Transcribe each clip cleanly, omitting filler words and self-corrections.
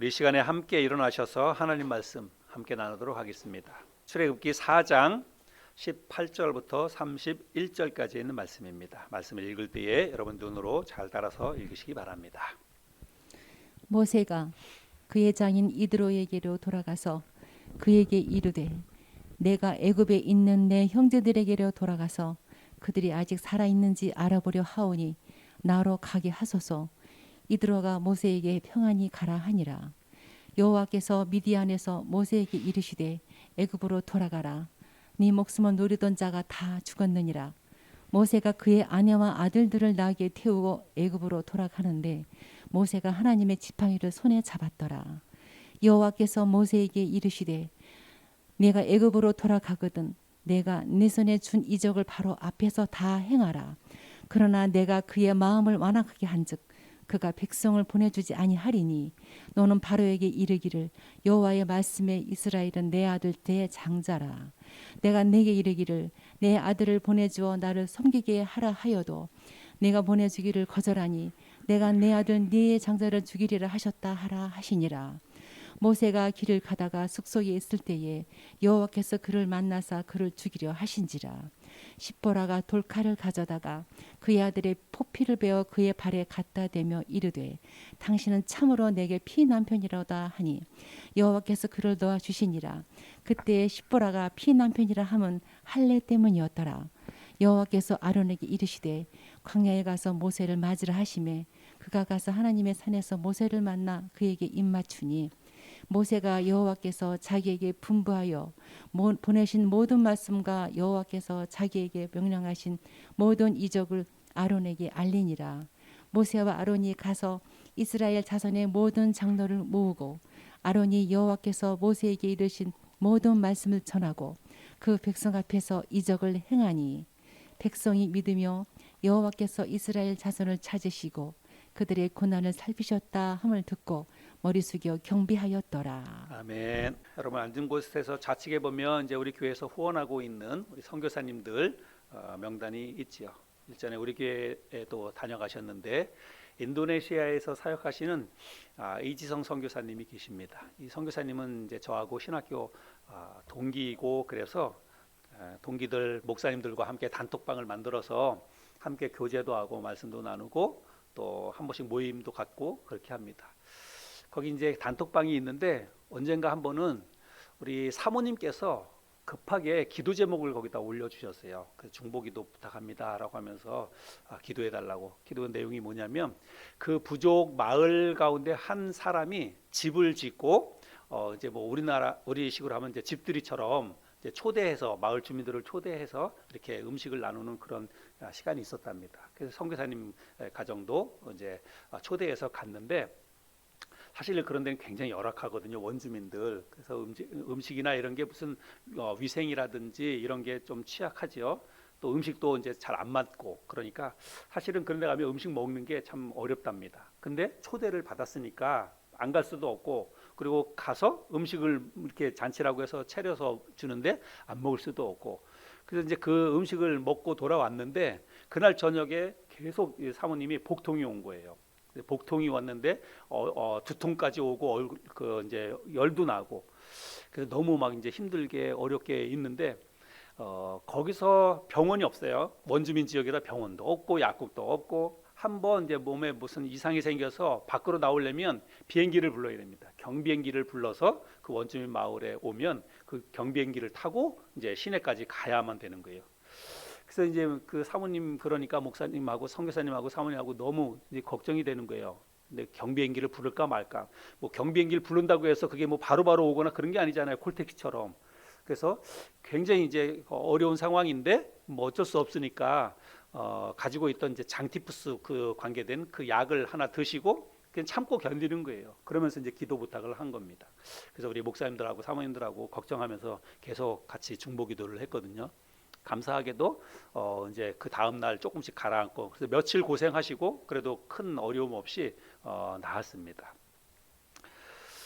우리 이 시간에 함께 일어나셔서 하나님 말씀 함께 나누도록 하겠습니다. 출애굽기 4장 18절부터 31절까지 있는 말씀입니다. 말씀을 읽을 때에 여러분 눈으로 잘 따라서 읽으시기 바랍니다. 모세가 그의 장인 이드로에게로 돌아가서 그에게 이르되 내가 애굽에 있는 내 형제들에게로 돌아가서 그들이 아직 살아 있는지 알아보려 하오니 나로 가게 하소서. 이드로가 모세에게 평안히 가라 하니라. 여호와께서 미디안에서 모세에게 이르시되 애굽으로 돌아가라. 네 목숨을 노리던 자가 다 죽었느니라. 모세가 그의 아내와 아들들을 나귀에 태우고 애굽으로 돌아가는데 모세가 하나님의 지팡이를 손에 잡았더라. 여호와께서 모세에게 이르시되 내가 애굽으로 돌아가거든 내가 네 손에 준 이적을 바로 앞에서 다 행하라. 그러나 내가 그의 마음을 완악하게 한즉 그가 백성을 보내주지 아니하리니 너는 바로에게 이르기를 여호와의 말씀에 이스라엘은 내 아들 대장자라. 내가 내게 이르기를 내 아들을 보내주어 나를 섬기게 하라 하여도 내가 보내주기를 거절하니 내가 내 아들 네 장자를 죽이리라 하셨다 하라 하시니라. 모세가 길을 가다가 숙소에 있을 때에 여호와께서 그를 만나사 그를 죽이려 하신지라. 십보라가 돌칼을 가져다가 그의 아들의 포피를 베어 그의 발에 갖다 대며 이르되 당신은 참으로 내게 피난편이로다 하니 여호와께서 그를 놓아 주시니라. 그때 십보라가 피난편이라 함은 할례 때문이었더라. 여호와께서 아론에게 이르시되 광야에 가서 모세를 맞으라 하시매 그가 가서 하나님의 산에서 모세를 만나 그에게 입맞추니 모세가 여호와께서 자기에게 분부하여 보내신 모든 말씀과 여호와께서 자기에게 명령하신 모든 이적을 아론에게 알리니라. 모세와 아론이 가서 이스라엘 자손의 모든 장로를 모으고 아론이 여호와께서 모세에게 이르신 모든 말씀을 전하고 그 백성 앞에서 이적을 행하니 백성이 믿으며 여호와께서 이스라엘 자손을 찾으시고 그들의 고난을 살피셨다 함을 듣고 머리 숙여 경배하였더라. 아멘. 여러분 앉은 곳에서 좌측에 보면 이제 우리 교회에서 후원하고 있는 우리 선교사님들 명단이 있지요. 일전에 우리 교회에도 다녀가셨는데 인도네시아에서 사역하시는 이지성 선교사님이 계십니다. 이 선교사님은 이제 저하고 신학교 동기이고 그래서 동기들 목사님들과 함께 단톡방을 만들어서 함께 교제도 하고 말씀도 나누고 또 한 번씩 모임도 갖고 그렇게 합니다. 거기 이제 단톡방이 있는데 언젠가 한 번은 우리 사모님께서 급하게 기도 제목을 거기다 올려주셨어요. 그 중보기도 부탁합니다라고 하면서 기도해달라고. 기도 내용이 뭐냐면 그 부족 마을 가운데 한 사람이 집을 짓고 이제 뭐 우리식으로 하면 이제 집들이처럼 이제 초대해서 마을 주민들을 초대해서 이렇게 음식을 나누는 그런 시간이 있었답니다. 그래서 선교사님 가정도 이제 초대해서 갔는데 사실 그런 데는 굉장히 열악하거든요. 원주민들. 그래서 음식이나 이런 게 무슨 위생이라든지 이런 게 좀 취약하지요. 또 음식도 이제 잘 안 맞고 그러니까 사실은 그런 데 가면 음식 먹는 게 참 어렵답니다. 근데 초대를 받았으니까 안 갈 수도 없고 그리고 가서 음식을 이렇게 잔치라고 해서 차려서 주는데 안 먹을 수도 없고 그래서 이제 그 음식을 먹고 돌아왔는데 그날 저녁에 계속 사모님이 복통이 온 거예요. 복통이 왔는데 두통까지 오고 그 이제 열도 나고 그래서 너무 막 이제 힘들게 어렵게 있는데 거기서 병원이 없어요. 원주민 지역이라 병원도 없고 약국도 없고 한번 이제 몸에 무슨 이상이 생겨서 밖으로 나오려면 비행기를 불러야 됩니다. 경비행기를 불러서 그 원주민 마을에 오면 그 경비행기를 타고 이제 시내까지 가야만 되는 거예요. 그래서 이제 그 사모님 그러니까 목사님하고 선교사님하고 사모님하고 너무 이제 걱정이 되는 거예요. 근데 경비행기를 부를까 말까. 뭐 경비행기를 부른다고 해서 그게 뭐 바로바로 오거나 그런 게 아니잖아요. 콜택시처럼. 그래서 굉장히 이제 어려운 상황인데 뭐 어쩔 수 없으니까 가지고 있던 이제 장티푸스 그 관계된 그 약을 하나 드시고 그냥 참고 견디는 거예요. 그러면서 이제 기도 부탁을 한 겁니다. 그래서 우리 목사님들하고 사모님들하고 걱정하면서 계속 같이 중보기도를 했거든요. 감사하게도 이제 그 다음 날 조금씩 가라앉고 그래서 며칠 고생하시고 그래도 큰 어려움 없이 나았습니다.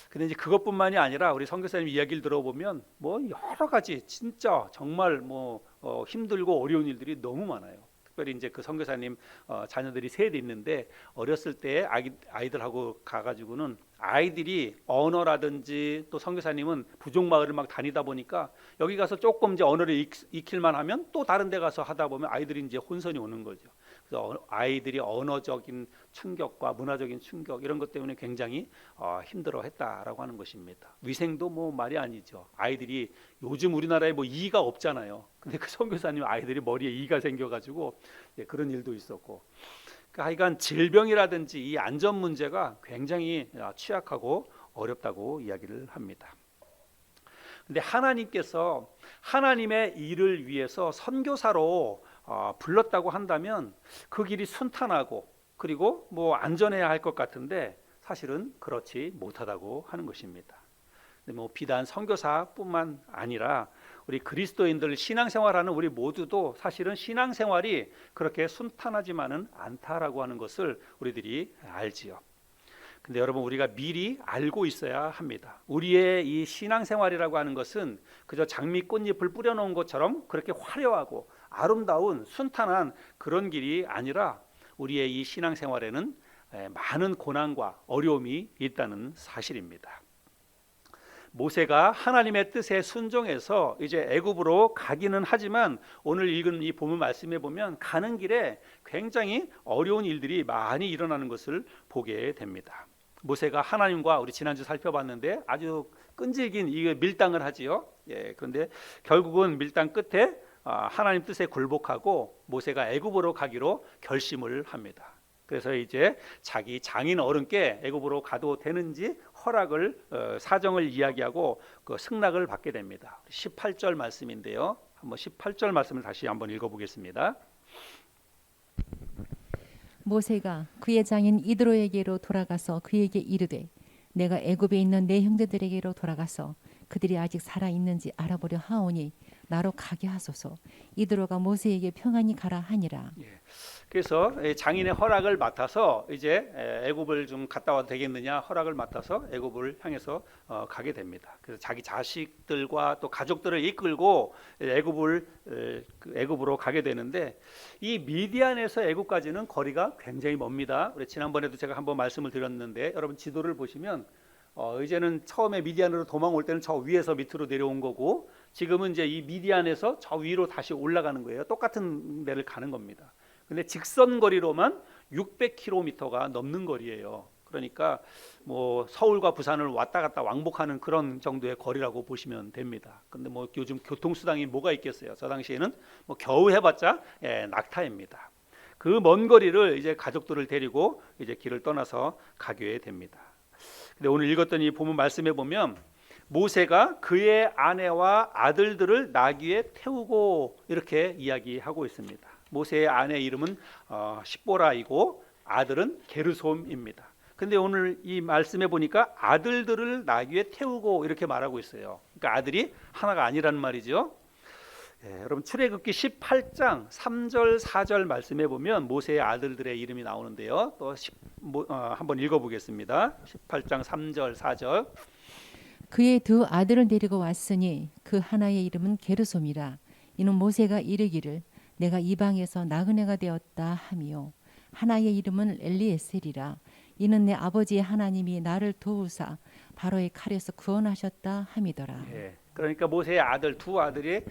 근데 이제 그것뿐만이 아니라 우리 선교사님 이야기를 들어보면 뭐 여러 가지 진짜 정말 뭐 힘들고 어려운 일들이 너무 많아요. 특별히 이제 그 선교사님 자녀들이 셋 있는데 어렸을 때 아이들하고 가가지고는 아이들이 언어라든지 또 선교사님은 부족 마을을 막 다니다 보니까 여기 가서 조금 이제 언어를 익힐만 하면 또 다른 데 가서 하다 보면 아이들이 이제 혼선이 오는 거죠. 그래서 아이들이 언어적인 충격과 문화적인 충격 이런 것 때문에 굉장히 힘들어했다라고 하는 것입니다. 위생도 뭐 말이 아니죠. 아이들이 요즘 우리나라에 뭐 이가 없잖아요. 근데 그 선교사님 아이들이 머리에 이가 생겨가지고 그런 일도 있었고, 그러니까 하여간 질병이라든지 이 안전 문제가 굉장히 취약하고 어렵다고 이야기를 합니다. 근데 하나님께서 하나님의 일을 위해서 선교사로 불렀다고 한다면 그 길이 순탄하고 그리고 뭐 안전해야 할 것 같은데 사실은 그렇지 못하다고 하는 것입니다. 근데 뭐 비단 선교사뿐만 아니라 우리 그리스도인들 신앙생활하는 우리 모두도 사실은 신앙생활이 그렇게 순탄하지만은 않다라고 하는 것을 우리들이 알지요. 근데 여러분 우리가 미리 알고 있어야 합니다. 우리의 이 신앙생활이라고 하는 것은 그저 장미 꽃잎을 뿌려놓은 것처럼 그렇게 화려하고 아름다운 순탄한 그런 길이 아니라 우리의 이 신앙생활에는 많은 고난과 어려움이 있다는 사실입니다. 모세가 하나님의 뜻에 순종해서 이제 애굽으로 가기는 하지만 오늘 읽은 이 본문 말씀에 보면 가는 길에 굉장히 어려운 일들이 많이 일어나는 것을 보게 됩니다. 모세가 하나님과 우리 지난주 살펴봤는데 아주 끈질긴 이 밀당을 하지요. 그런데 결국은 밀당 끝에 하나님 뜻에 굴복하고 모세가 애굽으로 가기로 결심을 합니다. 그래서 이제 자기 장인 어른께 애굽으로 가도 되는지 허락을 사정을 이야기하고 그 승낙을 받게 됩니다. 18절 말씀인데요. 한번 18절 말씀을 다시 한번 읽어보겠습니다. 모세가 그의 장인 이드로에게로 돌아가서 그에게 이르되 내가 애굽에 있는 내 형제들에게로 돌아가서 그들이 아직 살아 있는지 알아보려 하오니 나로 가게 하소서. 이드로가 모세에게 평안히 가라 하니라. 그래서 장인의 허락을 맡아서 이제 애굽을 좀 갔다 와도 되겠느냐 허락을 맡아서 애굽을 향해서 가게 됩니다. 그래서 자기 자식들과 또 가족들을 이끌고 애굽으로 가게 되는데 이 미디안에서 애굽까지는 거리가 굉장히 멉니다. 우리 지난번에도 제가 한번 말씀을 드렸는데 여러분 지도를 보시면 이제는 처음에 미디안으로 도망올 때는 저 위에서 밑으로 내려온 거고 지금은 이제 이 미디안에서 저 위로 다시 올라가는 거예요. 똑같은 데를 가는 겁니다. 근데 직선 거리로만 600km가 넘는 거리예요. 그러니까 뭐 서울과 부산을 왔다 갔다 왕복하는 그런 정도의 거리라고 보시면 됩니다. 근데 뭐 요즘 교통수단이 뭐가 있겠어요. 저 당시에는 뭐 겨우 해봤자 낙타입니다. 그 먼 거리를 이제 가족들을 데리고 이제 길을 떠나서 가게 됩니다. 근데 오늘 읽었던 이 본문 말씀에 보면 모세가 그의 아내와 아들들을 나귀에 태우고 이렇게 이야기하고 있습니다. 모세의 아내 이름은 십보라이고 아들은 게르솜입니다. 근데 오늘 이 말씀에 보니까 아들들을 나귀에 태우고 이렇게 말하고 있어요. 그러니까 아들이 하나가 아니라는 말이죠. 여러분 출애굽기 18장 3절 4절 말씀해 보면 모세의 아들들의 이름이 나오는데요. 또 한번 읽어보겠습니다. 18장 3절 4절. 그의 두 아들을 데리고 왔으니 그 하나의 이름은 게르솜이라. 이는 모세가 이르기를 내가 이방에서 나그네가 되었다 하미요. 하나의 이름은 엘리에셀이라. 이는 내 아버지의 하나님이 나를 도우사 바로의 칼에서 구원하셨다 함이더라. 그러니까 모세의 아들 두 아들이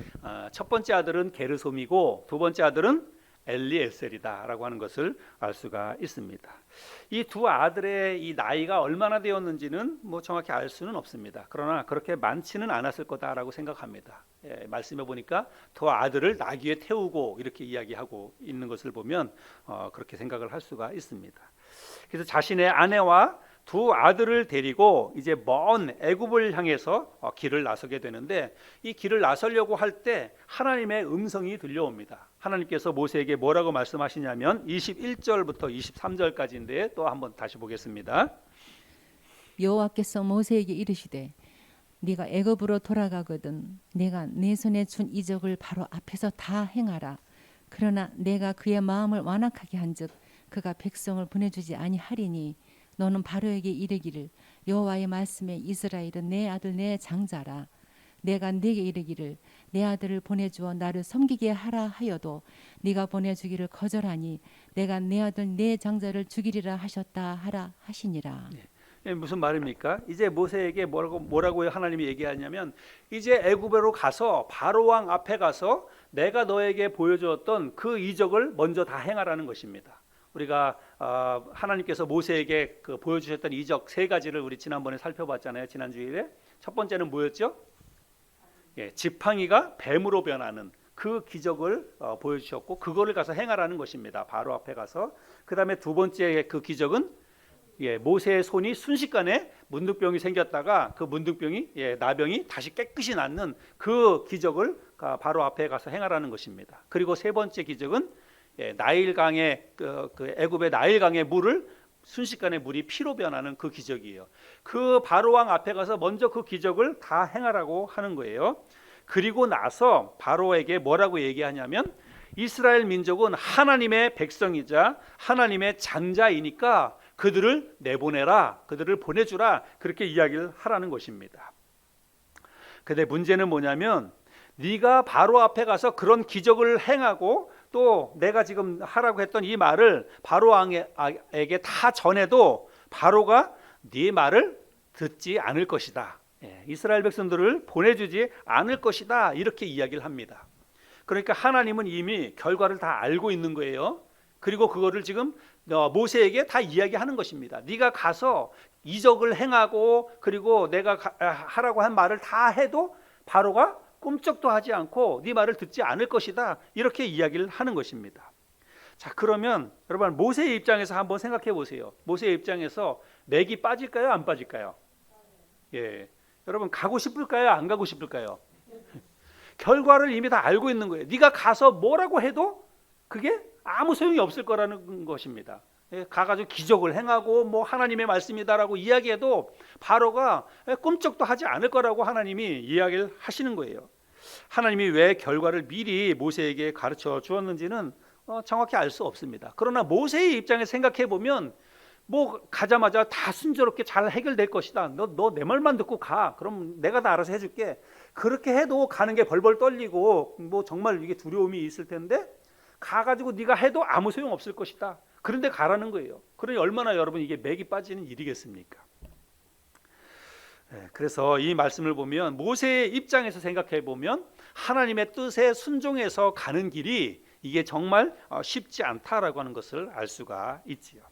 첫 번째 아들은 게르솜이고 두 번째 아들은 엘리에셀이다라고 하는 것을 알 수가 있습니다. 이 두 아들의 이 나이가 얼마나 되었는지는 뭐 정확히 알 수는 없습니다. 그러나 그렇게 많지는 않았을 거다라고 생각합니다. 말씀해 보니까 두 아들을 나귀에 태우고 이렇게 이야기하고 있는 것을 보면 그렇게 생각을 할 수가 있습니다. 그래서 자신의 아내와 두 아들을 데리고 이제 먼 애굽을 향해서 길을 나서게 되는데 이 길을 나서려고 할 때 하나님의 음성이 들려옵니다. 하나님께서 모세에게 뭐라고 말씀하시냐면 21절부터 23절까지인데 또 한번 다시 보겠습니다. 여호와께서 모세에게 이르시되 네가 애굽으로 돌아가거든 내가 내 손에 준 이적을 바로 앞에서 다 행하라. 그러나 내가 그의 마음을 완악하게 한즉 그가 백성을 보내주지 아니하리니 너는 바로에게 이르기를 여호와의 말씀에 이스라엘은 내 아들 내 장자라. 내가 네게 이르기를 내 아들을 보내주어 나를 섬기게 하라 하여도 네가 보내주기를 거절하니 내가 내 아들 내 장자를 죽이리라 하셨다 하라 하시니라. 무슨 말입니까? 이제 모세에게 뭐라고 하나님이 얘기하냐면 이제 애굽으로 가서 바로 왕 앞에 가서 내가 너에게 보여주었던 그 이적을 먼저 다 행하라는 것입니다. 우리가 하나님께서 모세에게 그 보여주셨던 이적 세 가지를 우리 지난번에 살펴봤잖아요. 지난 주일에 첫 번째는 뭐였죠? 지팡이가 뱀으로 변하는 그 기적을 보여주셨고 그거를 가서 행하라는 것입니다. 바로 앞에 가서. 그 다음에 두 번째 그 기적은 모세의 손이 순식간에 문둥병이 생겼다가 그 문둥병이 나병이 다시 깨끗이 낫는 그 기적을 바로 앞에 가서 행하라는 것입니다. 그리고 세 번째 기적은 나일강의 그 애굽의 나일강의 물을 순식간에 물이 피로 변하는 그 기적이에요. 그 바로 왕 앞에 가서 먼저 그 기적을 다 행하라고 하는 거예요. 그리고 나서 바로에게 뭐라고 얘기하냐면 이스라엘 민족은 하나님의 백성이자 하나님의 장자이니까 그들을 내보내라, 그들을 보내주라, 그렇게 이야기를 하라는 것입니다. 근데 문제는 뭐냐면 네가 바로 앞에 가서 그런 기적을 행하고 또 내가 지금 하라고 했던 이 말을 바로 왕에게 다 전해도 바로가 네 말을 듣지 않을 것이다. 이스라엘 백성들을 보내주지 않을 것이다, 이렇게 이야기를 합니다. 그러니까 하나님은 이미 결과를 다 알고 있는 거예요. 그리고 그거를 지금 모세에게 다 이야기하는 것입니다. 네가 가서 이적을 행하고 그리고 내가 하라고 한 말을 다 해도 바로가 꿈쩍도 하지 않고 네 말을 듣지 않을 것이다, 이렇게 이야기를 하는 것입니다. 자, 그러면 여러분 모세의 입장에서 한번 생각해 보세요. 모세의 입장에서 맥이 빠질까요, 안 빠질까요? 여러분 가고 싶을까요, 안 가고 싶을까요? 결과를 이미 다 알고 있는 거예요. 네가 가서 뭐라고 해도 그게 아무 소용이 없을 거라는 것입니다. 가가지고 기적을 행하고 뭐 하나님의 말씀이다라고 이야기해도 바로가 꿈쩍도 하지 않을 거라고 하나님이 이야기를 하시는 거예요. 하나님이 왜 결과를 미리 모세에게 가르쳐 주었는지는 정확히 알 수 없습니다. 그러나 모세의 입장에 생각해 보면 뭐 가자마자 다 순조롭게 잘 해결될 것이다. 너 내 말만 듣고 가. 그럼 내가 다 알아서 해줄게. 그렇게 해도 가는 게 벌벌 떨리고 뭐 정말 이게 두려움이 있을 텐데 가가지고 네가 해도 아무 소용 없을 것이다. 그런데 가라는 거예요. 그러니 얼마나 여러분 이게 맥이 빠지는 일이겠습니까? 그래서 이 말씀을 보면 모세의 입장에서 생각해 보면 하나님의 뜻에 순종해서 가는 길이 이게 정말 쉽지 않다라고 하는 것을 알 수가 있지요.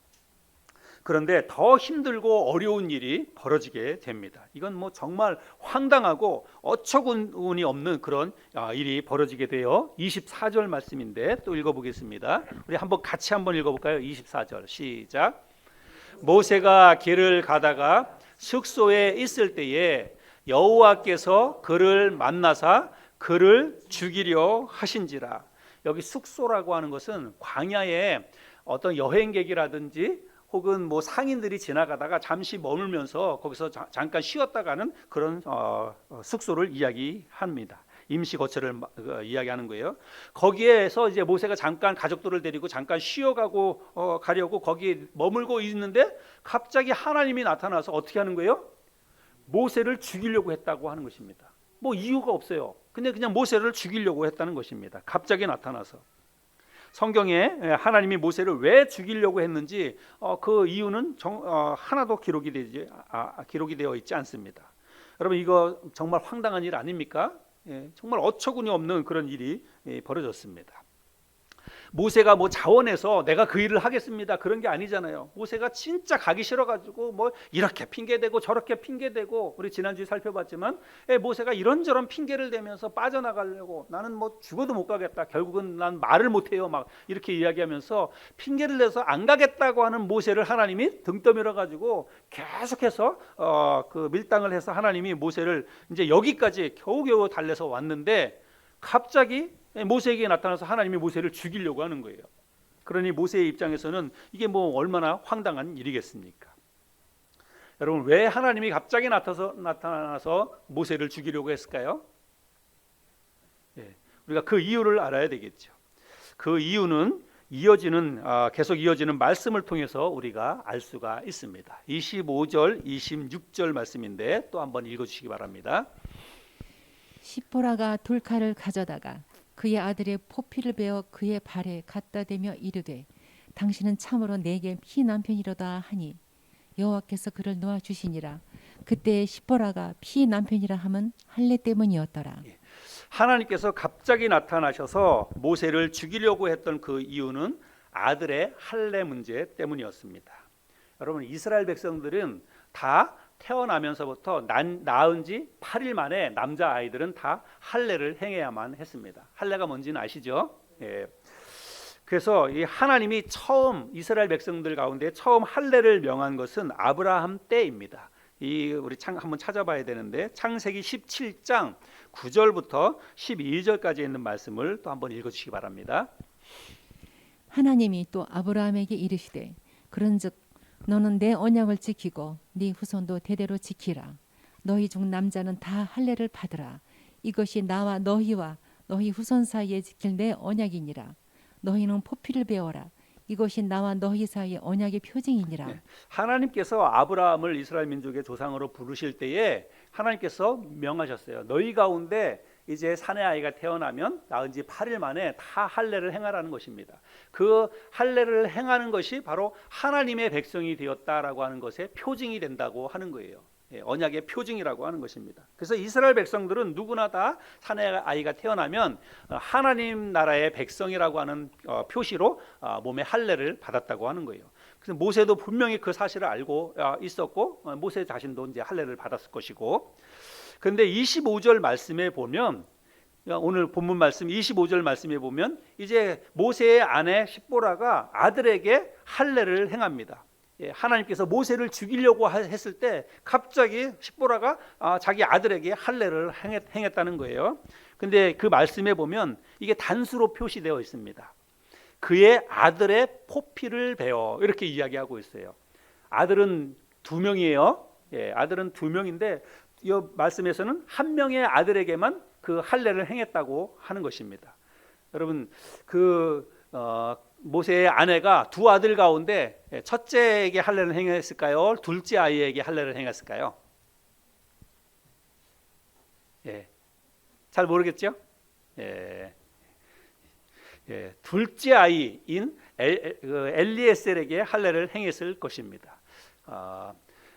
그런데 더 힘들고 어려운 일이 벌어지게 됩니다. 이건 뭐 정말 황당하고 어처구니 없는 그런 일이 벌어지게 돼요. 24절 말씀인데 또 읽어보겠습니다. 우리 같이 한번 읽어볼까요? 24절 시작. 모세가 길을 가다가 숙소에 있을 때에 여호와께서 그를 만나사 그를 죽이려 하신지라. 여기 숙소라고 하는 것은 광야에 어떤 여행객이라든지 혹은 뭐 상인들이 지나가다가 잠시 머물면서 거기서 잠깐 쉬었다 가는 그런 숙소를 이야기합니다. 임시 거처를 이야기하는 거예요. 거기에서 이제 모세가 잠깐 가족들을 데리고 잠깐 쉬어가고 가려고 거기 머물고 있는데 갑자기 하나님이 나타나서 어떻게 하는 거예요? 모세를 죽이려고 했다고 하는 것입니다. 뭐 이유가 없어요. 근데 그냥 모세를 죽이려고 했다는 것입니다. 갑자기 나타나서. 성경에 하나님이 모세를 왜 죽이려고 했는지 그 이유는 하나도 기록이 되어 있지 않습니다. 여러분 이거 정말 황당한 일 아닙니까? 정말 어처구니 없는 그런 일이 벌어졌습니다. 모세가 뭐 자원해서 내가 그 일을 하겠습니다 그런 게 아니잖아요. 모세가 진짜 가기 싫어가지고 뭐 이렇게 핑계대고 저렇게 핑계대고 우리 지난주에 살펴봤지만 모세가 이런저런 핑계를 대면서 빠져나가려고 나는 뭐 죽어도 못 가겠다. 결국은 난 말을 못해요. 막 이렇게 이야기하면서 핑계를 내서 안 가겠다고 하는 모세를 하나님이 등 떠밀어가지고 계속해서 그 밀당을 해서 하나님이 모세를 이제 여기까지 겨우겨우 달래서 왔는데 갑자기 모세에게 나타나서 하나님이 모세를 죽이려고 하는 거예요. 그러니 모세의 입장에서는 이게 뭐 얼마나 황당한 일이겠습니까? 여러분 왜 하나님이 갑자기 나타나서 모세를 죽이려고 했을까요? 우리가 그 이유를 알아야 되겠죠. 그 이유는 계속 이어지는 말씀을 통해서 우리가 알 수가 있습니다. 25절, 26절 말씀인데 또 한번 읽어주시기 바랍니다. 시보라가 돌칼을 가져다가 그의 아들의 포피를 베어 그의 발에 갖다 대며 이르되 당신은 참으로 내게 피남편이로다 하니 여호와께서 그를 놓아 주시니라. 그때 시보라가 피남편이라 함은 할례 때문이었더라. 하나님께서 갑자기 나타나셔서 모세를 죽이려고 했던 그 이유는 아들의 할례 문제 때문이었습니다. 여러분, 이스라엘 백성들은 다 태어나면서부터 낳은 지 8일 만에 남자아이들은 다 할례를 행해야만 했습니다. 할례가 뭔지는 아시죠? 예. 그래서 이 하나님이 처음 이스라엘 백성들 가운데 처음 할례를 명한 것은 아브라함 때입니다. 우리 한번 찾아봐야 되는데 창세기 17장 9절부터 12절까지 있는 말씀을 또 한번 읽어주시기 바랍니다. 하나님이 또 아브라함에게 이르시되 그런즉 너는 내 언약을 지키고 네 후손도 대대로 지키라. 너희 중 남자는 다 할례를 받으라. 이것이 나와 너희와 너희 후손 사이에 지킬 내 언약이니라. 너희는 포피를 베어라. 이것이 나와 너희 사이의 언약의 표징이니라. 네. 하나님께서 아브라함을 이스라엘 민족의 조상으로 부르실 때에 하나님께서 명하셨어요. 너희 가운데 이제 사내 아이가 태어나면 낳은 지 8일 만에 다 할례를 행하라는 것입니다. 그 할례를 행하는 것이 바로 하나님의 백성이 되었다라고 하는 것의 표징이 된다고 하는 거예요. 언약의 표징이라고 하는 것입니다. 그래서 이스라엘 백성들은 누구나 다 사내 아이가 태어나면 하나님 나라의 백성이라고 하는 표시로 몸에 할례를 받았다고 하는 거예요. 그래서 모세도 분명히 그 사실을 알고 있었고 모세 자신도 이제 할례를 받았을 것이고, 그런데 25절 말씀에 보면, 오늘 본문 말씀 25절 말씀에 보면 이제 모세의 아내 십보라가 아들에게 할례를 행합니다. 하나님께서 모세를 죽이려고 했을 때 갑자기 십보라가 자기 아들에게 할례를 행했다는 거예요. 근데 그 말씀에 보면 이게 단수로 표시되어 있습니다. 그의 아들의 포피를 베어, 이렇게 이야기하고 있어요. 아들은 2명이에요. 아들은 2명인데 이 말씀에서는 한 명의 아들에게만 그 할례를 행했다고 하는 것입니다. 여러분, 모세의 아내가 2 아들 가운데 첫째에게 할례를 행했을까요? 둘째 아이에게 할례를 행했을까요? 잘 모르겠죠? 둘째 아이인 엘리에셀에게 할례를 행했을 것입니다.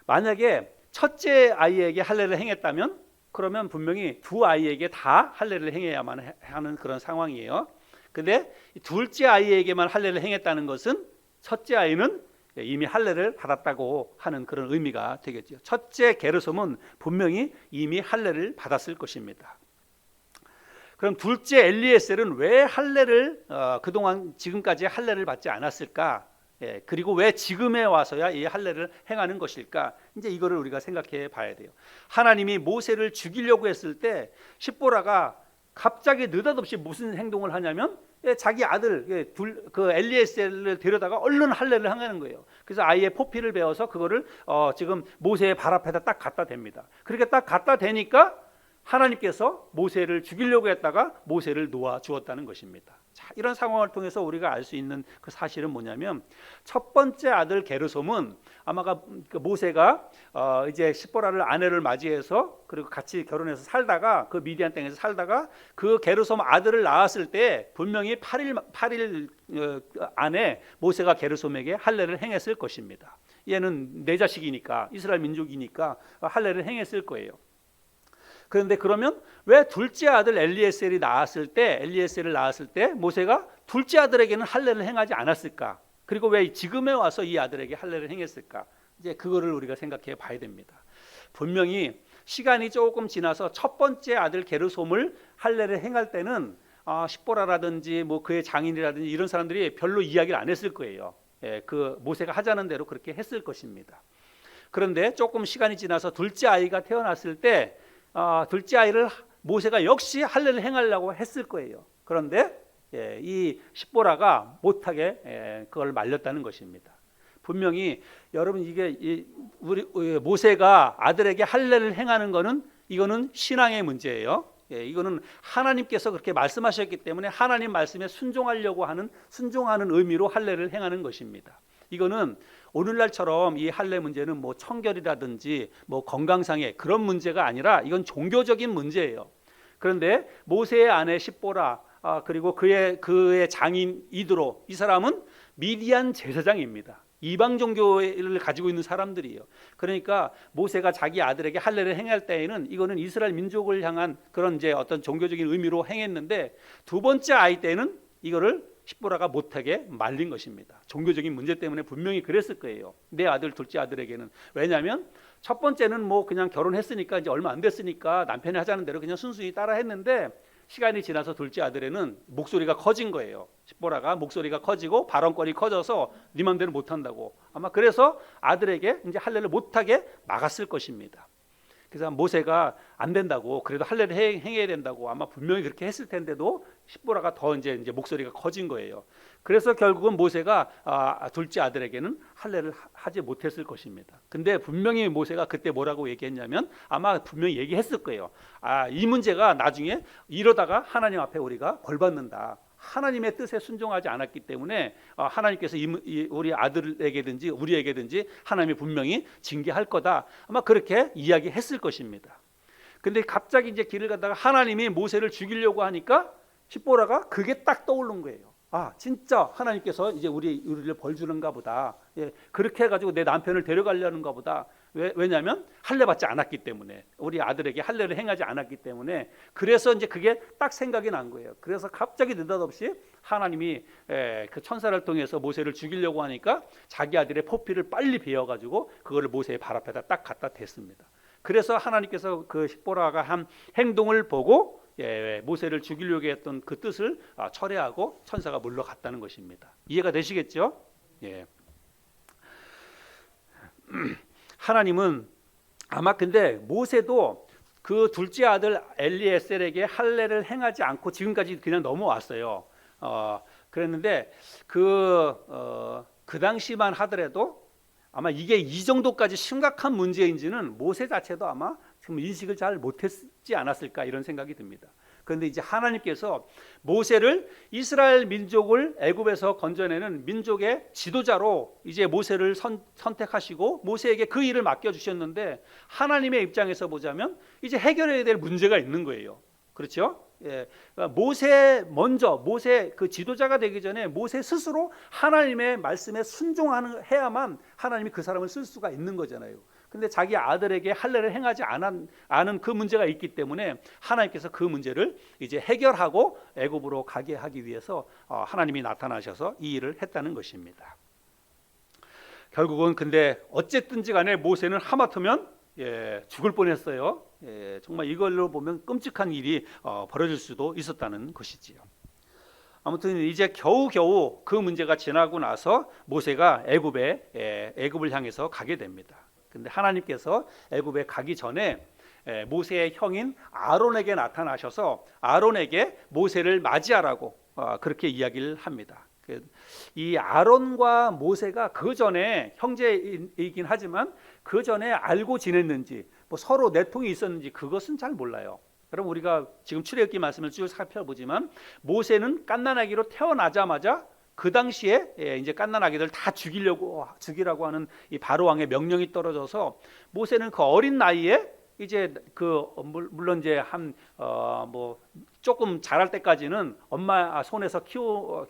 만약에 첫째 아이에게 할례를 행했다면 그러면 분명히 2 아이에게 다 할례를 행해야만 하는 그런 상황이에요. 근데 둘째 아이에게만 할례를 행했다는 것은 첫째 아이는 이미 할례를 받았다고 하는 그런 의미가 되겠죠. 첫째 게르솜은 분명히 이미 할례를 받았을 것입니다. 그럼 둘째 엘리에셀은 왜 할례를 그동안 지금까지 할례를 받지 않았을까? 그리고 왜 지금에 와서야 이 할례를 행하는 것일까? 이제 이거를 우리가 생각해 봐야 돼요. 하나님이 모세를 죽이려고 했을 때 십보라가 갑자기 느닷없이 무슨 행동을 하냐면 자기 아들 그 엘리에셀을 데려다가 얼른 할례를 행하는 거예요. 그래서 아이의 포피를 베어서 그거를 지금 모세의 발 앞에다 딱 갖다 댑니다. 그렇게 딱 갖다 대니까 하나님께서 모세를 죽이려고 했다가 모세를 놓아 주었다는 것입니다. 자, 이런 상황을 통해서 우리가 알 수 있는 그 사실은 뭐냐면, 첫 번째 아들 게르솜은 아마가 모세가 이제 십보라를 아내를 맞이해서 그리고 같이 결혼해서 살다가 그 미디안 땅에서 살다가 그 게르솜 아들을 낳았을 때 분명히 8일 안에 모세가 게르솜에게 할례를 행했을 것입니다. 얘는 내 자식이니까, 이스라엘 민족이니까 할례를 행했을 거예요. 그런데 그러면 왜 둘째 아들 엘리에셀을 낳았을 때 모세가 둘째 아들에게는 할례를 행하지 않았을까? 그리고 왜 지금에 와서 이 아들에게 할례를 행했을까? 이제 그거를 우리가 생각해 봐야 됩니다. 분명히 시간이 조금 지나서 첫 번째 아들 게르솜을 할례를 행할 때는 십보라라든지 뭐 그의 장인이라든지 이런 사람들이 별로 이야기를 안 했을 거예요. 그 모세가 하자는 대로 그렇게 했을 것입니다. 그런데 조금 시간이 지나서 둘째 아이가 태어났을 때 둘째 아이를 모세가 역시 할례를 행하려고 했을 거예요. 그런데 이 십보라가 못하게 그걸 말렸다는 것입니다. 분명히 여러분, 이게 우리 모세가 아들에게 할례를 행하는 거는 이거는 신앙의 문제예요. 이거는 하나님께서 그렇게 말씀하셨기 때문에 하나님 말씀에 순종하는 의미로 할례를 행하는 것입니다. 이거는 오늘날처럼 이 할례 문제는 뭐 청결이라든지 뭐 건강상의 그런 문제가 아니라 이건 종교적인 문제예요. 그런데 모세의 아내 십보라, 그리고 그의 장인 이드로, 이 사람은 미디안 제사장입니다. 이방 종교를 가지고 있는 사람들이에요. 그러니까 모세가 자기 아들에게 할례를 행할 때에는 이거는 이스라엘 민족을 향한 그런 이제 어떤 종교적인 의미로 행했는데, 두 번째 아이 때는 이거를 십보라가 못하게 말린 것입니다. 종교적인 문제 때문에 분명히 그랬을 거예요. 내 아들, 둘째 아들에게는. 왜냐하면 첫 번째는 뭐 그냥 결혼했으니까, 이제 얼마 안 됐으니까 남편이 하자는 대로 그냥 순순히 따라 했는데, 시간이 지나서 둘째 아들에는 목소리가 커진 거예요. 십보라가 목소리가 커지고 발언권이 커져서 네 맘대로 못한다고, 아마 그래서 아들에게 이제 할례를 못하게 막았을 것입니다. 그래서 모세가 안 된다고, 그래도 할례를 행해야 된다고 아마 분명히 그렇게 했을 텐데도 십보라가 더 이제 목소리가 커진 거예요. 그래서 결국은 모세가 둘째 아들에게는 할례를 하지 못했을 것입니다. 근데 분명히 모세가 그때 뭐라고 얘기했냐면, 아마 분명히 얘기했을 거예요. 이 문제가 나중에 이러다가 하나님 앞에 우리가 벌 받는다. 하나님의 뜻에 순종하지 않았기 때문에 하나님께서 우리 아들에게든지 우리에게든지 하나님이 분명히 징계할 거다. 아마 그렇게 이야기했을 것입니다. 근데 갑자기 이제 길을 가다가 하나님이 모세를 죽이려고 하니까 십보라가 그게 딱 떠오른 거예요. 진짜 하나님께서 이제 우리를 벌 주는가 보다. 그렇게 해가지고 내 남편을 데려가려는가 보다. 왜냐하면 할례 받지 않았기 때문에, 우리 아들에게 할례를 행하지 않았기 때문에. 그래서 이제 그게 딱 생각이 난 거예요. 그래서 갑자기 느닷없이 하나님이 그 천사를 통해서 모세를 죽이려고 하니까 자기 아들의 포피를 빨리 베어가지고 그거를 모세의 발 앞에다 딱 갖다 댔습니다. 그래서 하나님께서 그 십보라가 한 행동을 보고 모세를 죽이려고 했던 그 뜻을 철회하고 천사가 물러갔다는 것입니다. 이해가 되시겠죠? 예. 하나님은 아마, 근데 모세도 그 둘째 아들 엘리에셀에게 할례를 행하지 않고 지금까지 그냥 넘어왔어요. 그랬는데 그 당시만 하더라도 아마 이게 이 정도까지 심각한 문제인지는 모세 자체도 아마 지금 인식을 잘 못했지 않았을까, 이런 생각이 듭니다. 그런데 이제 하나님께서 모세를, 이스라엘 민족을 애굽에서 건져내는 민족의 지도자로 이제 모세를 선택하시고 모세에게 그 일을 맡겨주셨는데, 하나님의 입장에서 보자면 이제 해결해야 될 문제가 있는 거예요. 그렇죠? 모세 그 지도자가 되기 전에 모세 스스로 하나님의 말씀에 순종해야만 하나님이 그 사람을 쓸 수가 있는 거잖아요. 근데 자기 아들에게 할례를 행하지 않은 그 문제가 있기 때문에 하나님께서 그 문제를 이제 해결하고 애굽으로 가게 하기 위해서 하나님이 나타나셔서 이 일을 했다는 것입니다. 결국은 근데 어쨌든지 간에 모세는 하마터면 죽을 뻔했어요. 정말 이걸로 보면 끔찍한 일이 벌어질 수도 있었다는 것이지요. 아무튼 이제 겨우겨우 그 문제가 지나고 나서 모세가 애굽을 향해서 가게 됩니다. 근데 하나님께서 애굽에 가기 전에 모세의 형인 아론에게 나타나셔서 아론에게 모세를 맞이하라고 그렇게 이야기를 합니다. 이 아론과 모세가 그 전에 형제이긴 하지만 그 전에 알고 지냈는지, 뭐 서로 내통이 있었는지 그것은 잘 몰라요. 그럼 우리가 지금 출애굽기 말씀을 쭉 살펴보지만 모세는 갓난아기로 태어나자마자 그 당시에 이제 갓난아기들 다 죽이라고 하는 이 바로 왕의 명령이 떨어져서 모세는 그 어린 나이에 이제 물론 이제 뭐 조금 자랄 때까지는 엄마 손에서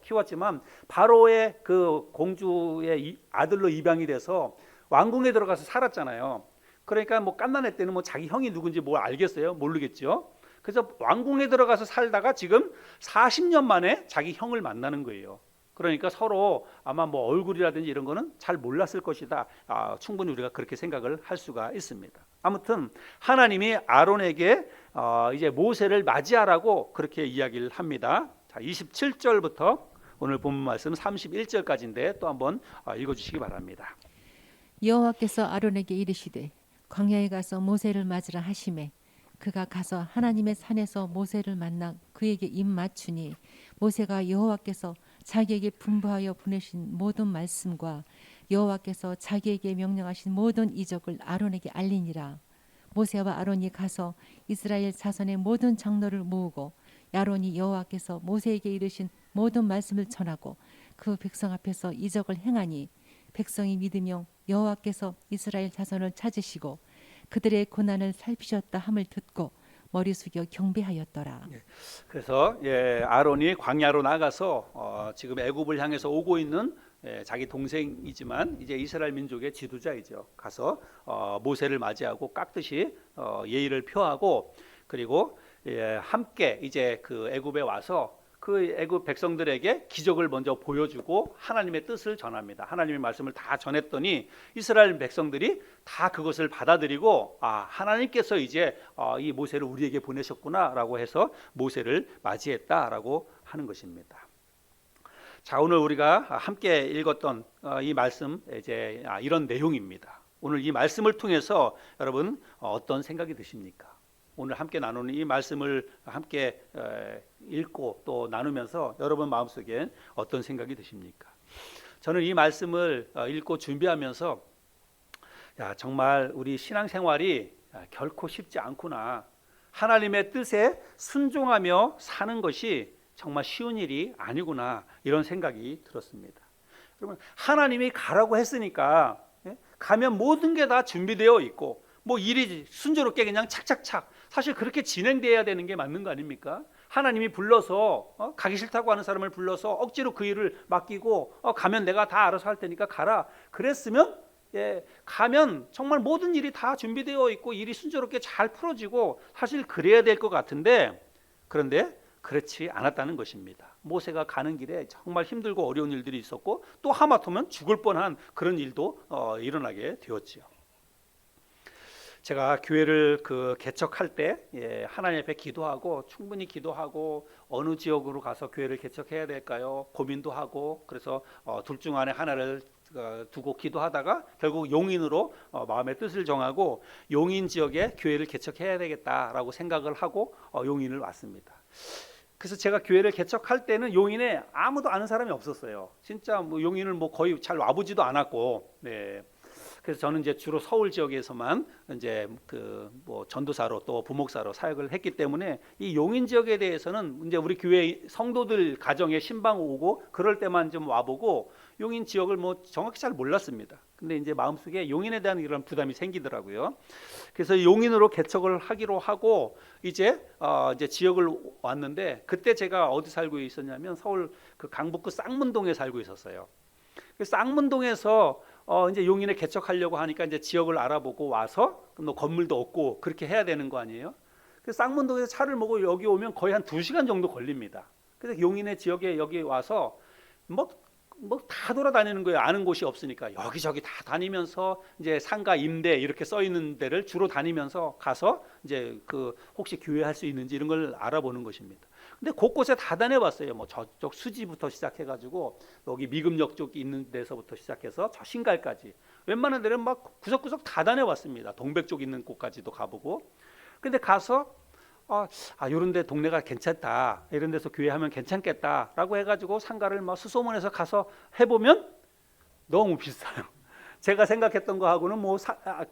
키웠지만 바로의 그 공주의 아들로 입양이 돼서 왕궁에 들어가서 살았잖아요. 그러니까 뭐 갓난애 때는 뭐 자기 형이 누군지 뭘 알겠어요? 모르겠죠. 그래서 왕궁에 들어가서 살다가 지금 40년 만에 자기 형을 만나는 거예요. 그러니까 서로 아마 뭐 얼굴이라든지 이런 거는 잘 몰랐을 것이다. 충분히 우리가 그렇게 생각을 할 수가 있습니다. 아무튼 하나님이 아론에게 이제 모세를 맞이하라고 그렇게 이야기를 합니다. 자, 27절부터 오늘 본문 말씀 31절까지인데 또 한번 읽어주시기 바랍니다. 여호와께서 아론에게 이르시되 광야에 가서 모세를 맞으라 하시매 그가 가서 하나님의 산에서 모세를 만나 그에게 입 맞추니 모세가 여호와께서 자기에게 분부하여 보내신 모든 말씀과 여호와께서 자기에게 명령하신 모든 이적을 아론에게 알리니라. 모세와 아론이 가서 이스라엘 자손의 모든 장로를 모으고 아론이 여호와께서 모세에게 이르신 모든 말씀을 전하고 그 백성 앞에서 이적을 행하니 백성이 믿으며 여호와께서 이스라엘 자손을 찾으시고 그들의 고난을 살피셨다 함을 듣고 머리 숙여 경배하였더라. 그래서 아론이 광야로 나가서 지금 애굽을 향해서 오고 있는 자기 동생이지만 이제 이스라엘 민족의 지도자이죠. 가서 모세를 맞이하고 깍듯이 예의를 표하고, 그리고 함께 이제 그 애굽에 와서 그 애굽 백성들에게 기적을 먼저 보여주고 하나님의 뜻을 전합니다. 하나님의 말씀을 다 전했더니 이스라엘 백성들이 다 그것을 받아들이고, 하나님께서 이제 이 모세를 우리에게 보내셨구나라고 해서 모세를 맞이했다라고 하는 것입니다. 자, 오늘 우리가 함께 읽었던 이 말씀, 이제 이런 내용입니다. 오늘 이 말씀을 통해서 여러분 어떤 생각이 드십니까? 오늘 함께 나누는 이 말씀을 함께 읽고 또 나누면서 여러분 마음속에 어떤 생각이 드십니까? 저는 이 말씀을 읽고 준비하면서 정말 우리 신앙생활이 결코 쉽지 않구나. 하나님의 뜻에 순종하며 사는 것이 정말 쉬운 일이 아니구나, 이런 생각이 들었습니다. 여러분, 하나님이 가라고 했으니까 가면 모든 게 다 준비되어 있고 뭐 일이 순조롭게 그냥 착착착, 사실 그렇게 진행돼야 되는 게 맞는 거 아닙니까? 하나님이 불러서 가기 싫다고 하는 사람을 불러서 억지로 그 일을 맡기고 가면 내가 다 알아서 할 테니까 가라 그랬으면, 가면 정말 모든 일이 다 준비되어 있고 일이 순조롭게 잘 풀어지고 사실 그래야 될 것 같은데, 그런데 그렇지 않았다는 것입니다. 모세가 가는 길에 정말 힘들고 어려운 일들이 있었고 또 하마터면 죽을 뻔한 그런 일도 일어나게 되었지요. 제가 교회를 개척할 때 하나님 앞에 기도하고, 충분히 기도하고, 어느 지역으로 가서 교회를 개척해야 될까요? 고민도 하고, 그래서 둘 중 안에 하나를 두고 기도하다가 결국 용인으로 마음의 뜻을 정하고 용인 지역에 교회를 개척해야 되겠다라고 생각을 하고 용인을 왔습니다. 그래서 제가 교회를 개척할 때는 용인에 아무도 아는 사람이 없었어요. 진짜 뭐 용인을 뭐 거의 잘 와보지도 않았고, 그래서 저는 이제 주로 서울 지역에서만 이제 뭐 전도사로 또 부목사로 사역을 했기 때문에 이 용인 지역에 대해서는 이제 우리 교회 성도들 가정에 신방 오고 그럴 때만 좀 와보고 용인 지역을 뭐 정확히 잘 몰랐습니다. 근데 이제 마음속에 용인에 대한 이런 부담이 생기더라고요. 그래서 용인으로 개척을 하기로 하고 이제 지역을 왔는데, 그때 제가 어디 살고 있었냐면 서울 그 강북구 쌍문동에 살고 있었어요. 그 쌍문동에서 이제 용인에 개척하려고 하니까 이제 지역을 알아보고 와서 뭐 건물도 없고 그렇게 해야 되는 거 아니에요? 그 쌍문동에서 차를 몰고 여기 오면 거의 한 2시간 정도 걸립니다. 그래서 용인의 지역에 여기 와서 뭐 다 돌아다니는 거예요. 아는 곳이 없으니까 여기저기 다 다니면서 이제 상가 임대 이렇게 써 있는 데를 주로 다니면서 가서 이제 혹시 교회 할 수 있는지 이런 걸 알아보는 것입니다. 근데 곳곳에 다 다녀봤어요. 뭐 저쪽 수지부터 시작해가지고 여기 미금역 쪽 있는 데서부터 시작해서 저 신갈까지 웬만한 데는 막 구석구석 다 다녀봤습니다. 동백 쪽 있는 곳까지도 가보고. 근데 가서 이런 데 동네가 괜찮다, 이런 데서 교회하면 괜찮겠다라고 해가지고 상가를 막 수소문해서 가서 해보면 너무 비싸요. 제가 생각했던 거하고는 뭐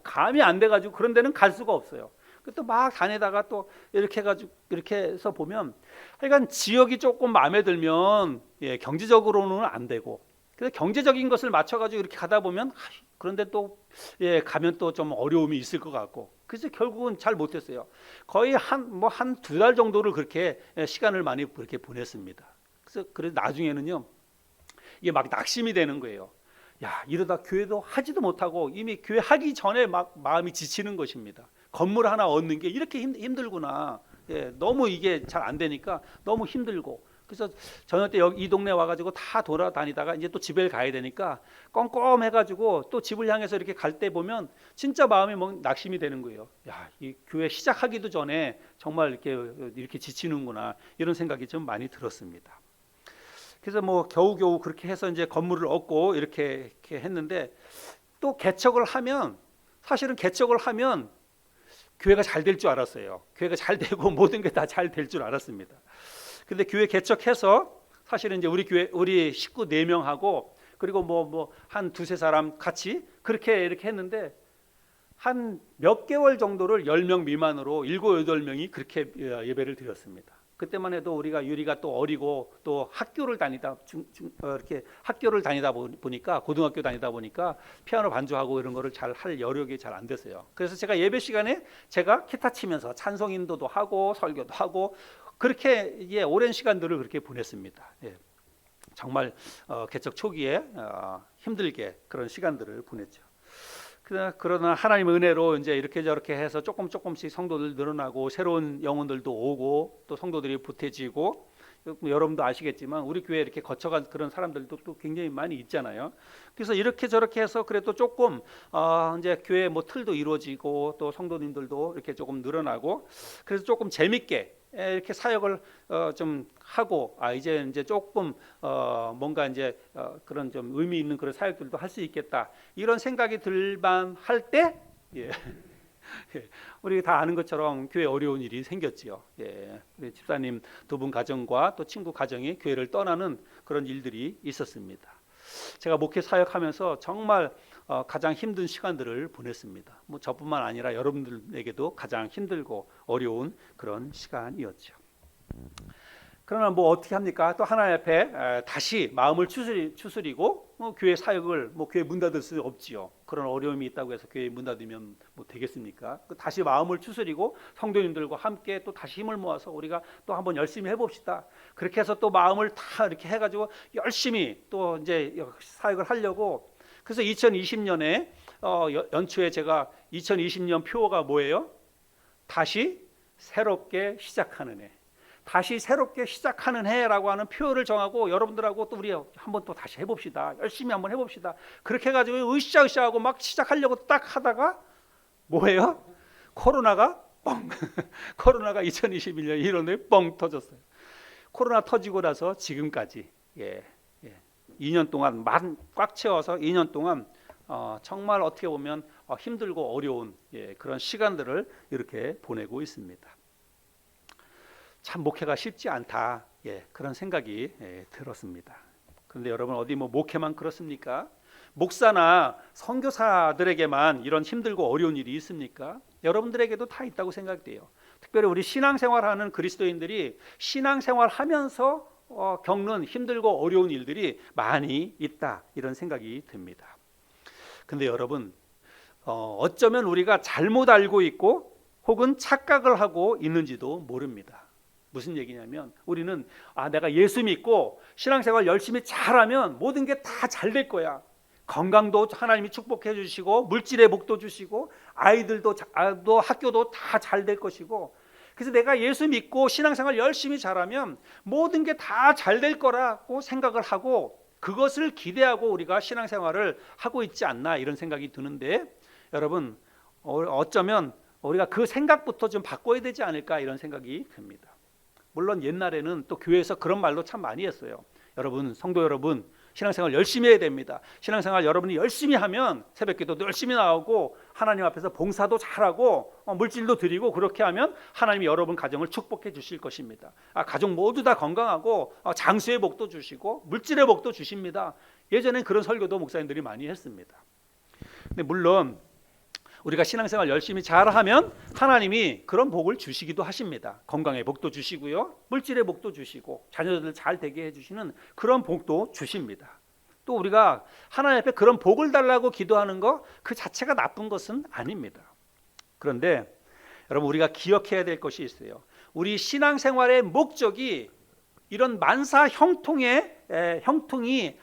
감이 안 돼가지고 그런 데는 갈 수가 없어요. 또 막 다니다가 또 이렇게 해가지고 이렇게 해서 보면, 하여간 지역이 조금 마음에 들면 경제적으로는 안 되고, 그래서 경제적인 것을 맞춰가지고 이렇게 가다 보면 그런데 또 가면 또 좀 어려움이 있을 것 같고, 그래서 결국은 잘 못했어요. 거의 한 2달 정도를 그렇게 시간을 많이 그렇게 보냈습니다. 그래서 나중에는요 이게 막 낙심이 되는 거예요. 이러다 교회도 하지도 못하고 이미 교회 하기 전에 막 마음이 지치는 것입니다. 건물 하나 얻는 게 이렇게 힘들구나. 너무 이게 잘 안 되니까 너무 힘들고, 그래서 저녁 때 이 동네 와가지고 다 돌아다니다가 이제 또 집에 가야 되니까 껌껌해가지고 또 집을 향해서 이렇게 갈 때 보면 진짜 마음이 막 낙심이 되는 거예요. 이 교회 시작하기도 전에 정말 이렇게 지치는구나, 이런 생각이 좀 많이 들었습니다. 그래서 뭐 겨우겨우 그렇게 해서 이제 건물을 얻고 이렇게 했는데, 또 개척을 하면, 사실은 개척을 하면 교회가 잘 될 줄 알았어요. 교회가 잘 되고 모든 게 다 잘 될 줄 알았습니다. 근데 교회 개척해서 사실은 이제 우리 식구 4명하고 그리고 뭐 한 2-3사람 같이 그렇게 이렇게 했는데, 한 몇 개월 정도를 10명 미만으로 7-8명이 그렇게 예배를 드렸습니다. 그때만 해도 우리가 유리가 또 어리고 또 학교를 다니다 이렇게 학교를 다니다 보니까 고등학교 다니다 보니까 피아노 반주하고 이런 거를 잘 할 여력이 잘 안 됐어요. 그래서 제가 예배 시간에 제가 기타 치면서 찬송 인도도 하고 설교도 하고 그렇게 오랜 시간들을 그렇게 보냈습니다. 예. 정말 개척 초기에 힘들게 그런 시간들을 보냈죠. 그러나 하나님의 은혜로 이제 이렇게 저렇게 해서 조금씩 성도들 늘어나고 새로운 영혼들도 오고 또 성도들이 보태지고, 여러분도 아시겠지만 우리 교회 이렇게 거쳐간 그런 사람들도 또 굉장히 많이 있잖아요. 그래서 이렇게 저렇게 해서 그래도 조금 이제 교회 뭐 틀도 이루어지고 또 성도님들도 이렇게 조금 늘어나고, 그래서 조금 재밌게 이렇게 사역을 좀 하고 이제 조금 뭔가 이제 그런 좀 의미 있는 그런 사역들도 할 수 있겠다 이런 생각이 들만 할 때 우리 다 아는 것처럼 교회 어려운 일이 생겼지요. 우리 집사님 두 분 가정과 또 친구 가정이 교회를 떠나는 그런 일들이 있었습니다. 제가 목회 사역하면서 정말 가장 힘든 시간들을 보냈습니다. 뭐 저뿐만 아니라 여러분들에게도 가장 힘들고 어려운 그런 시간이었죠. 그러나 뭐 어떻게 합니까? 또 하나님 앞에 다시 마음을 추스리고 교회 사역을 교회 문 닫을 수 없지요. 그런 어려움이 있다고 해서 교회 문 닫으면 뭐 되겠습니까? 다시 마음을 추스리고 성도님들과 함께 또 다시 힘을 모아서 우리가 또 한번 열심히 해봅시다. 그렇게 해서 또 마음을 다 이렇게 해가지고 열심히 또 이제 사역을 하려고. 그래서 2020년에 연초에 제가 2020년 표어가 뭐예요? 다시 새롭게 시작하는 해. 다시 새롭게 시작하는 해라고 하는 표어를 정하고 여러분들하고 또 우리 한번 또 다시 해봅시다. 열심히 한번 해봅시다. 그렇게 해가지고 으쌰으쌰하고 막 시작하려고 딱 하다가 뭐예요? 코로나가 뻥! 코로나가 2021년 1월에 뻥 터졌어요. 코로나 터지고 나서 지금까지 2년 동안 꽉 채워서 2년 동안 정말 어떻게 보면 힘들고 어려운 그런 시간들을 이렇게 보내고 있습니다. 참 목회가 쉽지 않다 그런 생각이 들었습니다. 그런데 여러분 어디 뭐 목회만 그렇습니까? 목사나 선교사들에게만 이런 힘들고 어려운 일이 있습니까? 여러분들에게도 다 있다고 생각돼요. 특별히 우리 신앙생활하는 그리스도인들이 신앙생활하면서 겪는 힘들고 어려운 일들이 많이 있다 이런 생각이 듭니다. 근데 여러분 어쩌면 우리가 잘못 알고 있고 혹은 착각을 하고 있는지도 모릅니다. 무슨 얘기냐면 우리는 내가 예수 믿고 신앙생활 열심히 잘하면 모든 게 다 잘 될 거야. 건강도 하나님이 축복해 주시고 물질의 복도 주시고 아이들도 학교도 다 잘 될 것이고, 그래서 내가 예수 믿고 신앙생활 열심히 잘하면 모든 게 다 잘 될 거라고 생각을 하고 그것을 기대하고 우리가 신앙생활을 하고 있지 않나 이런 생각이 드는데, 여러분 어쩌면 우리가 그 생각부터 좀 바꿔야 되지 않을까 이런 생각이 듭니다. 물론 옛날에는 또 교회에서 그런 말도 참 많이 했어요. 여러분, 성도 여러분, 신앙생활 열심히 해야 됩니다. 신앙생활 여러분이 열심히 하면 새벽기도도 열심히 나오고 하나님 앞에서 봉사도 잘하고 물질도 드리고 그렇게 하면 하나님이 여러분 가정을 축복해 주실 것입니다. 가족 모두 다 건강하고 장수의 복도 주시고 물질의 복도 주십니다. 예전엔 그런 설교도 목사님들이 많이 했습니다. 근데 물론 우리가 신앙생활 열심히 잘하면 하나님이 그런 복을 주시기도 하십니다. 건강의 복도 주시고요, 물질의 복도 주시고 자녀들 잘 되게 해주시는 그런 복도 주십니다. 또 우리가 하나님 앞에 그런 복을 달라고 기도하는 거 그 자체가 나쁜 것은 아닙니다. 그런데 여러분 우리가 기억해야 될 것이 있어요. 우리 신앙생활의 목적이 이런 만사 형통이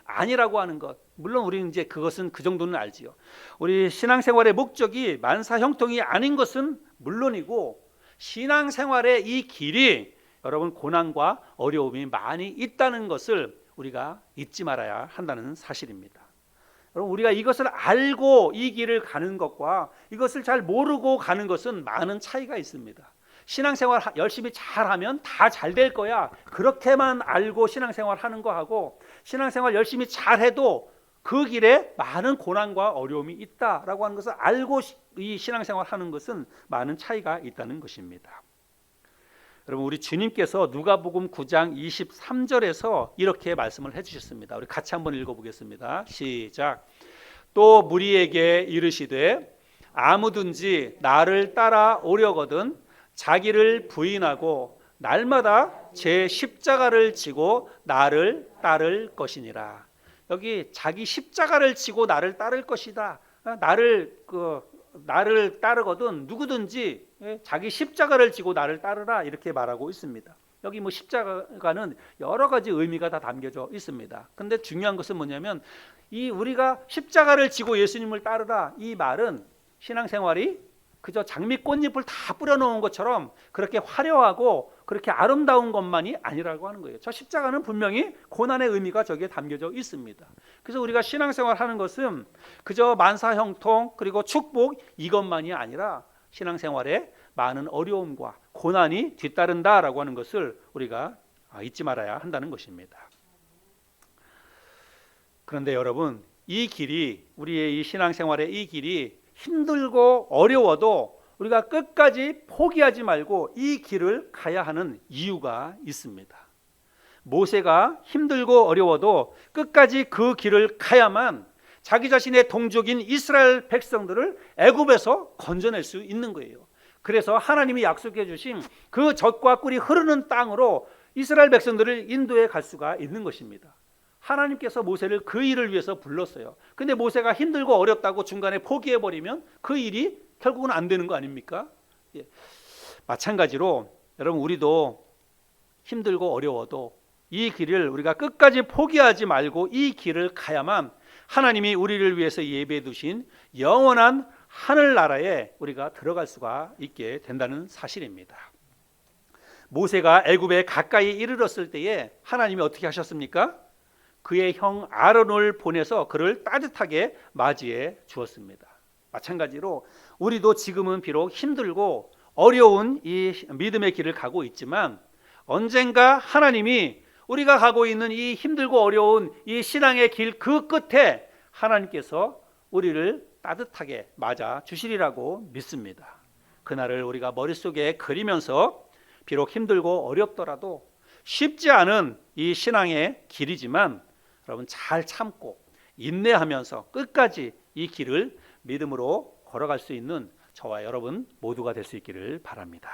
아니라고 하는 것. 물론 우리는 이제 그것은 그 정도는 알지요. 우리 신앙생활의 목적이 만사 형통이 아닌 것은 물론이고, 신앙생활의 이 길이 여러분 고난과 어려움이 많이 있다는 것을 우리가 잊지 말아야 한다는 사실입니다. 여러분 우리가 이것을 알고 이 길을 가는 것과 이것을 잘 모르고 가는 것은 많은 차이가 있습니다. 신앙생활 열심히 잘하면 다 잘 될 거야 그렇게만 알고 신앙생활 하는 거하고, 신앙생활 열심히 잘해도 그 길에 많은 고난과 어려움이 있다라고 하는 것을 알고 이 신앙생활 하는 것은 많은 차이가 있다는 것입니다. 여러분 우리 주님께서 누가복음 9장 23절에서 이렇게 말씀을 해주셨습니다. 우리 같이 한번 읽어보겠습니다. 시작. 또 무리에게 이르시되 아무든지 나를 따라오려거든 자기를 부인하고 날마다 제 십자가를 지고 나를 따를 것이니라. 여기 자기 십자가를 지고 나를 따를 것이다. 나를 따르거든 누구든지 자기 십자가를 지고 나를 따르라 이렇게 말하고 있습니다. 여기 뭐 십자가는 여러 가지 의미가 다 담겨져 있습니다. 근데 중요한 것은 뭐냐면 이 우리가 십자가를 지고 예수님을 따르라 이 말은 신앙생활이 그저 장미꽃잎을 다 뿌려놓은 것처럼 그렇게 화려하고 그렇게 아름다운 것만이 아니라고 하는 거예요. 저 십자가는 분명히 고난의 의미가 저기에 담겨져 있습니다. 그래서 우리가 신앙생활 하는 것은 그저 만사형통 그리고 축복 이것만이 아니라 신앙생활에 많은 어려움과 고난이 뒤따른다라고 하는 것을 우리가 잊지 말아야 한다는 것입니다. 그런데 여러분, 이 길이 우리의 이 신앙생활의 이 길이 힘들고 어려워도 우리가 끝까지 포기하지 말고 이 길을 가야 하는 이유가 있습니다. 모세가 힘들고 어려워도 끝까지 그 길을 가야만 자기 자신의 동족인 이스라엘 백성들을 애굽에서 건져낼 수 있는 거예요. 그래서 하나님이 약속해 주신 그 젖과 꿀이 흐르는 땅으로 이스라엘 백성들을 인도해 갈 수가 있는 것입니다. 하나님께서 모세를 그 일을 위해서 불렀어요. 근데 모세가 힘들고 어렵다고 중간에 포기해버리면 그 일이 결국은 안 되는 거 아닙니까? 예. 마찬가지로 여러분 우리도 힘들고 어려워도 이 길을 우리가 끝까지 포기하지 말고 이 길을 가야만 하나님이 우리를 위해서 예배해 두신 영원한 하늘나라에 우리가 들어갈 수가 있게 된다는 사실입니다. 모세가 애굽에 가까이 이르렀을 때에 하나님이 어떻게 하셨습니까? 그의 형 아론을 보내서 그를 따뜻하게 맞이해 주었습니다. 마찬가지로 우리도 지금은 비록 힘들고 어려운 이 믿음의 길을 가고 있지만 언젠가 하나님이 우리가 가고 있는 이 힘들고 어려운 이 신앙의 길 그 끝에 하나님께서 우리를 따뜻하게 맞아 주시리라고 믿습니다. 그날을 우리가 머릿속에 그리면서 비록 힘들고 어렵더라도 쉽지 않은 이 신앙의 길이지만 여러분 잘 참고 인내하면서 끝까지 이 길을 믿음으로 걸어갈 수 있는 저와 여러분 모두가 될 수 있기를 바랍니다.